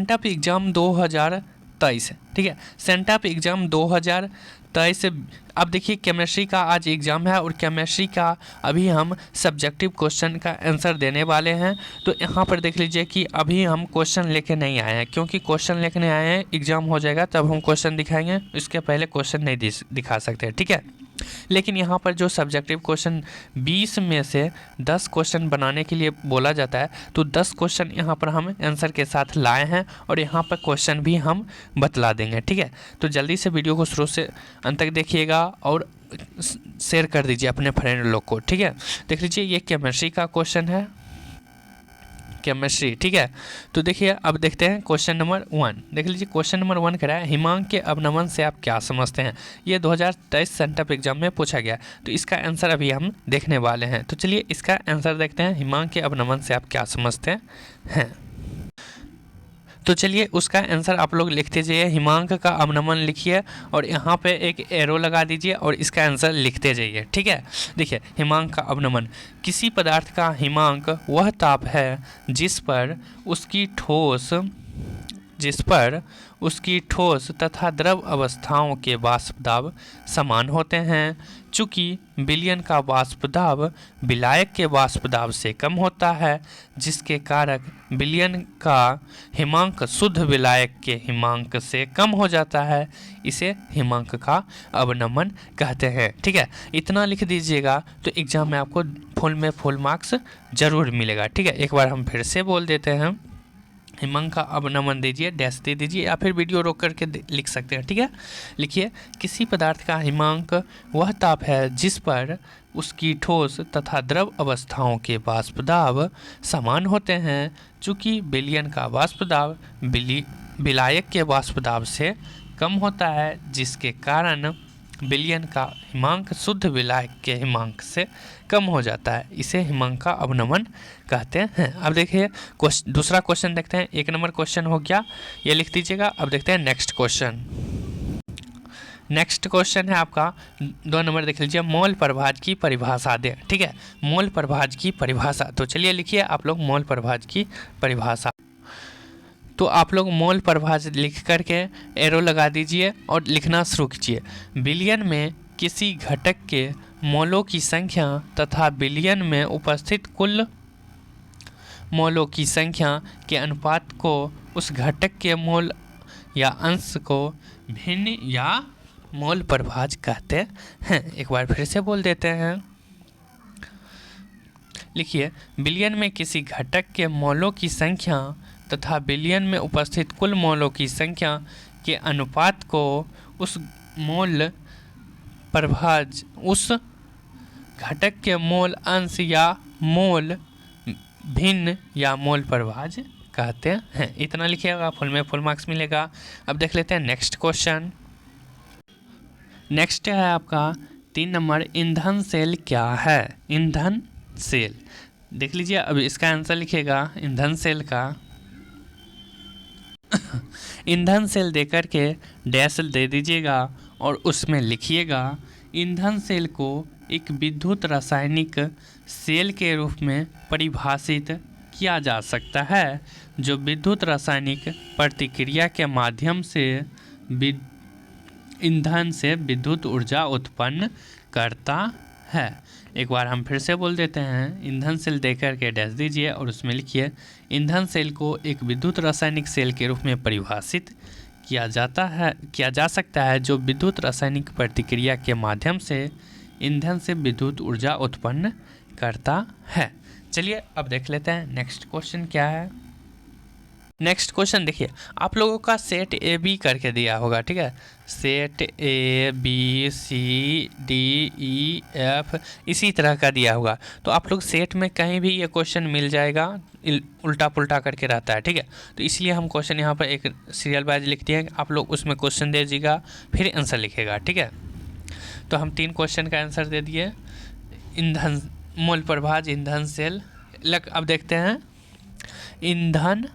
Sent up exam 2023, ठीक है, sent up exam 2023। अब देखिए केमिस्ट्री का आज एग्ज़ाम है और केमिस्ट्री का अभी हम सब्जेक्टिव क्वेश्चन का आंसर देने वाले हैं। तो यहाँ पर देख लीजिए कि अभी हम क्वेश्चन लेके नहीं आए हैं, क्योंकि क्वेश्चन लेके आए हैं एग्ज़ाम हो जाएगा तब हम क्वेश्चन दिखाएंगे, इसके पहले क्वेश्चन नहीं दिखा सकते, ठीक है। लेकिन यहाँ पर जो सब्जेक्टिव क्वेश्चन 20 में से 10 क्वेश्चन बनाने के लिए बोला जाता है, तो 10 क्वेश्चन यहाँ पर हम आंसर के साथ लाए हैं और यहाँ पर क्वेश्चन भी हम बतला देंगे, ठीक है। तो जल्दी से वीडियो को शुरू से अंत तक देखिएगा और शेयर कर दीजिए अपने फ्रेंड लोग को, ठीक है। देख लीजिए ये केमिस्ट्री का क्वेश्चन है, केमिस्ट्री, ठीक है। तो देखिए अब देखते हैं क्वेश्चन नंबर 1। देख लीजिए क्वेश्चन नंबर 1 कह रहा है हिमांक के अवनमन से आप क्या समझते हैं। ये 2023 सेंटअप एग्जाम में पूछा गया, तो इसका आंसर अभी हम देखने वाले हैं। तो चलिए इसका आंसर देखते हैं, हिमांक के अवनमन से आप क्या समझते हैं। तो चलिए उसका आंसर आप लोग लिखते जाइए, हिमांक का अवनमन लिखिए और यहाँ पे एक एरो लगा दीजिए और इसका आंसर लिखते जाइए, ठीक है। देखिए हिमांक का अवनमन, किसी पदार्थ का हिमांक वह ताप है जिस पर उसकी ठोस तथा द्रव अवस्थाओं के वाष्प दाब समान होते हैं। चूँकि विलयन का वाष्प दाब विलायक के वाष्प दाब से कम होता है, जिसके कारक विलयन का हिमांक शुद्ध विलायक के हिमांक से कम हो जाता है, इसे हिमांक का अवनमन कहते हैं, ठीक है। इतना लिख दीजिएगा तो एग्जाम में आपको फुल मार्क्स जरूर मिलेगा, ठीक है। एक बार हम फिर से बोल देते हैं, हिमांक का अवनमन दीजिए, डैश दे दीजिए या फिर वीडियो रोक करके लिख सकते हैं, ठीक है। लिखिए किसी पदार्थ का हिमांक वह ताप है जिस पर उसकी ठोस तथा द्रव अवस्थाओं के वाष्प दाब समान होते हैं। चूँकि विलयन का वाष्प दाब विलायक के वाष्प दाब से कम होता है, जिसके कारण विलयन का हिमांक शुद्ध विलायक के हिमांक से कम हो जाता है, इसे हिमांक का अवनमन कहते हैं। अब देखिए दूसरा क्वेश्चन देखते हैं। 1 नंबर क्वेश्चन हो गया, ये लिख दीजिएगा। अब देखते हैं नेक्स्ट क्वेश्चन। नेक्स्ट क्वेश्चन है आपका 2 नंबर, देख लीजिए, मोल प्रभाज की परिभाषा दें, ठीक है। मोल प्रभाज की परिभाषा, तो चलिए लिखिए आप लोग मोल प्रभाज की परिभाषा। तो आप लोग मोल प्रभाज लिख करके एरो लगा दीजिए और लिखना शुरू कीजिए। विलयन में किसी घटक के मोलों की संख्या तथा विलयन में उपस्थित कुल मोलों की संख्या के अनुपात को उस घटक के मोल या अंश को भिन्न या मोल प्रभाज कहते हैं। एक बार फिर से बोल देते हैं, लिखिए विलयन में किसी घटक के मोलों की संख्या तथा विलयन में उपस्थित कुल मोलों की संख्या के अनुपात को उस मोल प्रभाज उस घटक के मोल अंश या मोल भिन्न या मोल प्रभाज कहते हैं। इतना लिखिएगा, फुल मार्क्स मिलेगा। अब देख लेते हैं नेक्स्ट क्वेश्चन। नेक्स्ट है आपका 3 नंबर, ईंधन सेल क्या है। ईंधन सेल, देख लीजिए। अब इसका आंसर लिखिएगा ईंधन सेल का। ईंधन सेल देकर के डैश दे दीजिएगा और उसमें लिखिएगा ईंधन सेल को एक विद्युत रासायनिक सेल के रूप में परिभाषित किया जा सकता है, जो विद्युत रासायनिक प्रतिक्रिया के माध्यम से ईंधन से विद्युत ऊर्जा उत्पन्न करता है। एक बार हम फिर से बोल देते हैं, ईंधन सेल देकर के डैश दीजिए और उसमें लिखिए ईंधन सेल को एक विद्युत रासायनिक सेल के रूप में परिभाषित किया जा सकता है, जो विद्युत रासायनिक प्रतिक्रिया के माध्यम से ईंधन से विद्युत ऊर्जा उत्पन्न करता है। चलिए अब देख लेते हैं नेक्स्ट क्वेश्चन क्या है। नेक्स्ट क्वेश्चन देखिए, आप लोगों का सेट ए बी करके दिया होगा, ठीक है। Set A B C D E F इसी तरह का दिया होगा। तो आप लोग सेट में कहीं भी ये क्वेश्चन मिल जाएगा, उल्टा पुल्टा करके रहता है, ठीक है। तो इसलिए हम क्वेश्चन यहाँ पर एक सीरियल वाइज लिख दिए, आप लोग उसमें क्वेश्चन दे दीजिएगा फिर आंसर लिखेगा, ठीक है। तो हम 3 क्वेश्चन का आंसर दे दिए। ईंधन मोल प्रभाज ईंधन सेल, अब देखते हैं ईंधन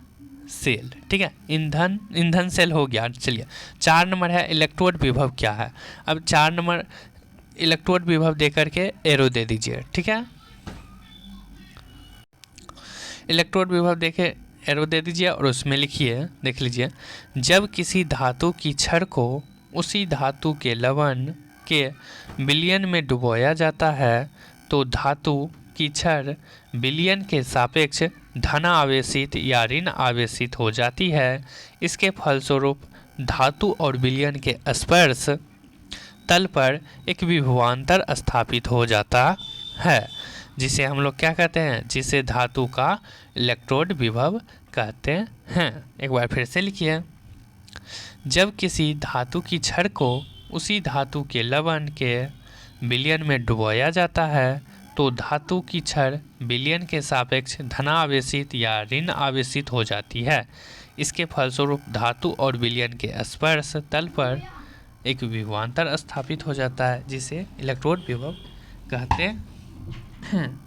सेल, ठीक है। ईंधन सेल हो गया। चलिए 4 नंबर है इलेक्ट्रोड विभव क्या है। अब 4 नंबर इलेक्ट्रोड विभव देकर के एरो दे दीजिए, ठीक है। इलेक्ट्रोड विभव देखे एरो दे दीजिए और उसमें लिखिए, देख लीजिए, जब किसी धातु की छड़ को उसी धातु के लवण के विलयन में डुबोया जाता है तो धातु की छड़ विलयन के सापेक्ष धनावेशित या ऋण आवेशित हो जाती है। इसके फलस्वरूप धातु और विलयन के स्पर्श तल पर एक विभवांतर स्थापित हो जाता है, जिसे हम लोग क्या कहते हैं, जिसे धातु का इलेक्ट्रोड विभव कहते हैं। एक बार फिर से लिखिए, जब किसी धातु की छड़ को उसी धातु के लवण के विलयन में डुबोया जाता है तो धातु की छड़ विलयन के सापेक्ष धनावेशित या ऋण आवेशित हो जाती है। इसके फलस्वरूप धातु और विलयन के स्पर्श तल पर एक विभवांतर स्थापित हो जाता है, जिसे इलेक्ट्रोड विभव कहते हैं।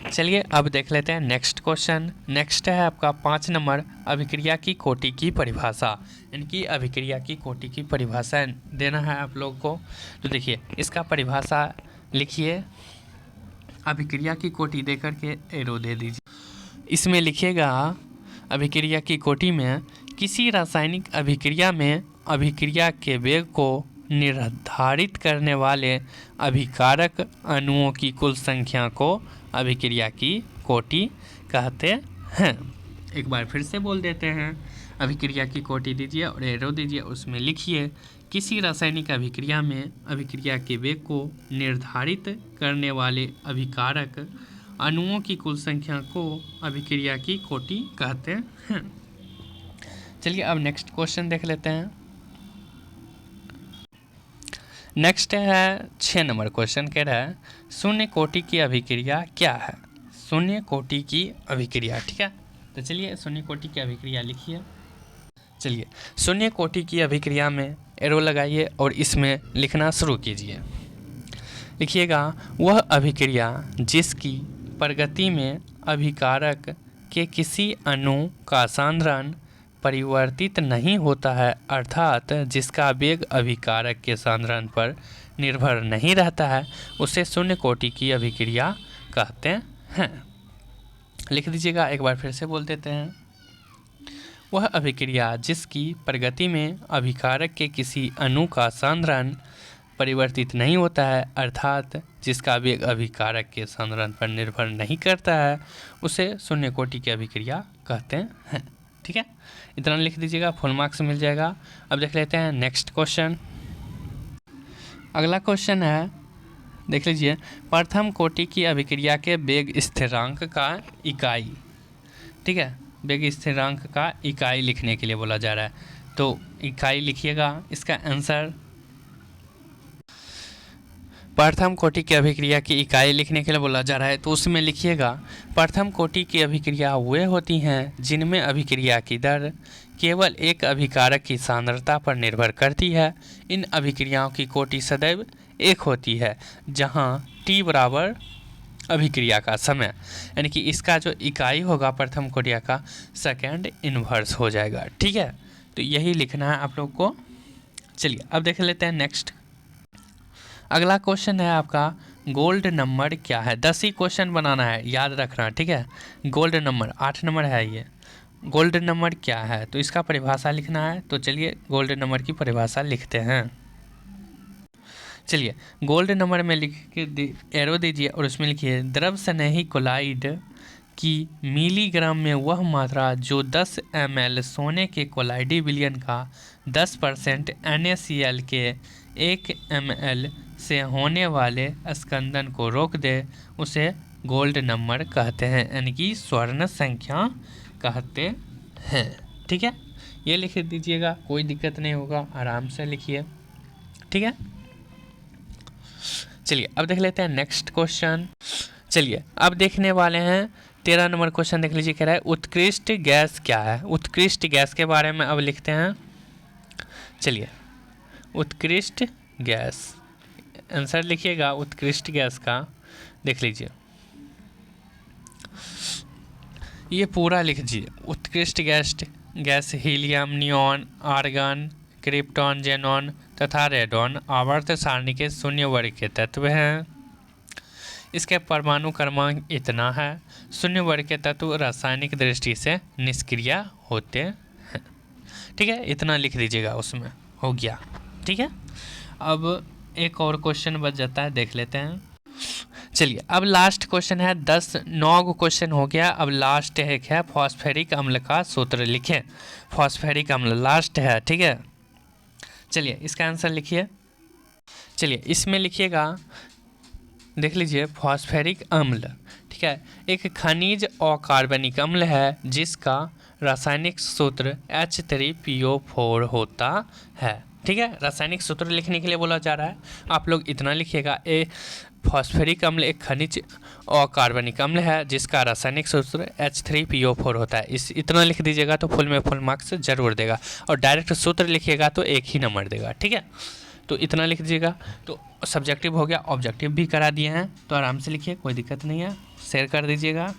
चलिए अब देख लेते हैं नेक्स्ट क्वेश्चन। नेक्स्ट है आपका 5 नंबर, अभिक्रिया की कोटि की परिभाषा। इनकी अभिक्रिया की कोटि की परिभाषा देना है आप लोग को। तो देखिए, इसका परिभाषा लिखिए, अभिक्रिया की कोटि देकर के एरो दे दीजिए। इसमें लिखिएगा, अभिक्रिया की कोटि में किसी रासायनिक अभिक्रिया में अभिक्रिया के वेग को निर्धारित करने वाले अभिकारक अणुओं की कुल संख्या को अभिक्रिया की कोटि कहते हैं। एक बार फिर से बोल देते हैं, अभिक्रिया की कोटि दीजिए और एरो दीजिए, उसमें लिखिए, किसी रासायनिक अभिक्रिया में अभिक्रिया के वेग को निर्धारित करने वाले अभिकारक अणुओं की कुल संख्या को अभिक्रिया की कोटि कहते हैं। चलिए अब नेक्स्ट क्वेश्चन देख लेते हैं। नेक्स्ट है 6 नंबर क्वेश्चन, कह रहा है शून्य कोटि की अभिक्रिया क्या है। शून्य कोटि की अभिक्रिया, ठीक है। तो चलिए शून्य कोटि की अभिक्रिया लिखिए। चलिए शून्य कोटि की अभिक्रिया में एरो लगाइए और इसमें लिखना शुरू कीजिए। लिखिएगा, वह अभिक्रिया जिसकी प्रगति में अभिकारक के किसी अणु का सांद्रण परिवर्तित नहीं होता है, अर्थात जिसका वेग अभिकारक के सांद्रण पर निर्भर नहीं रहता है, उसे शून्य कोटि की अभिक्रिया कहते हैं। लिख दीजिएगा, एक बार फिर से बोल देते हैं, वह अभिक्रिया जिसकी प्रगति में अभिकारक के किसी अणु का सांद्रण परिवर्तित नहीं होता है, अर्थात जिसका वेग अभिकारक के सांद्रण पर निर्भर नहीं करता है, उसे शून्य कोटि की अभिक्रिया कहते हैं। ठीक है, इतना लिख दीजिएगा, फुल मार्क्स मिल जाएगा। अब देख लेते हैं नेक्स्ट क्वेश्चन। अगला क्वेश्चन है, देख लीजिए, प्रथम कोटि की अभिक्रिया के वेग स्थिरांक का इकाई, ठीक है, वेग स्थिरांक का इकाई लिखने के लिए बोला जा रहा है, तो इकाई लिखिएगा। इसका आंसर, प्रथम कोटि की अभिक्रिया की इकाई लिखने के लिए बोला जा रहा है, तो उसमें लिखिएगा, प्रथम कोटि की अभिक्रिया वे होती हैं जिनमें अभिक्रिया की दर केवल एक अभिकारक की सांद्रता पर निर्भर करती है। इन अभिक्रियाओं की कोटि सदैव एक होती है, जहां t बराबर अभिक्रिया का समय, यानी कि इसका जो इकाई होगा प्रथम कोटि का सेकेंड इन्वर्स हो जाएगा। ठीक है, तो यही लिखना है आप लोग को। चलिए अब देख लेते हैं नेक्स्ट। अगला क्वेश्चन है आपका, गोल्ड नंबर क्या है। 10 ही क्वेश्चन बनाना है, याद रखना, ठीक है। गोल्ड नंबर 8 नंबर है ये। गोल्ड नंबर क्या है, तो इसका परिभाषा लिखना है। तो चलिए गोल्ड नंबर की परिभाषा लिखते हैं। चलिए गोल्ड नंबर में लिख के एरो दीजिए और उसमें लिखिए, द्रव स्नेही कोलाइड की मिलीग्राम में वह मात्रा जो 10 ml सोने के कोलाइडी विलयन का 10% NaCl के 1 ml से होने वाले स्कंदन को रोक दे, उसे गोल्ड नंबर कहते हैं, यानी कि स्वर्ण संख्या कहते हैं। ठीक है, ये लिख दीजिएगा, कोई दिक्कत नहीं होगा, आराम से लिखिए। ठीक है, चलिए अब देख लेते हैं नेक्स्ट क्वेश्चन। चलिए अब देखने वाले हैं 13 नंबर क्वेश्चन, देख लीजिए, कह रहा है उत्कृष्ट गैस क्या है। उत्कृष्ट गैस के बारे में अब लिखते हैं। चलिए उत्कृष्ट गैस, आंसर लिखिएगा उत्कृष्ट गैस का, देख लीजिए, ये पूरा लिख दीजिए। उत्कृष्ट gas helium, neon, argon, krypton, xenon तथा रेडॉन आवर्त सारणी के शून्य वर्ग के तत्व हैं। इसके परमाणु क्रमांक इतना है, शून्य वर्ग के तत्व रासायनिक दृष्टि से निष्क्रिय होते हैं। ठीक है, इतना लिख दीजिएगा, उसमें हो गया। ठीक है, अब एक और क्वेश्चन बच जाता है, देख लेते हैं। चलिए, अब लास्ट क्वेश्चन है, 9 क्वेश्चन हो गया। अब लास्ट एक है, फॉस्फेरिक अम्ल का सूत्र लिखें। फॉस्फेरिक अम्ल लास्ट है। ठीक है, चलिए इसका आंसर लिखिए। चलिए इसमें लिखिएगा, देख लीजिए, फॉस्फेरिक अम्ल, ठीक है, एक खनिज अकार्बनिक अम्ल है जिसका रासायनिक सूत्र H3PO4 होता है। ठीक है, रासायनिक सूत्र लिखने के लिए बोला जा रहा है, आप लोग इतना लिखिएगा, फॉस्फेरिक अम्ल एक खनिज अकार्बनिक अम्ल है जिसका रासायनिक सूत्र H3PO4 होता है। इतना लिख दीजिएगा तो फुल में फुल मार्क्स जरूर देगा, और डायरेक्ट सूत्र लिखिएगा तो एक ही नंबर देगा। ठीक है, तो इतना लिख दीजिएगा। तो सब्जेक्टिव हो गया, ऑब्जेक्टिव भी करा दिए हैं, तो आराम से लिखिए, कोई दिक्कत नहीं है। शेयर कर दीजिएगा।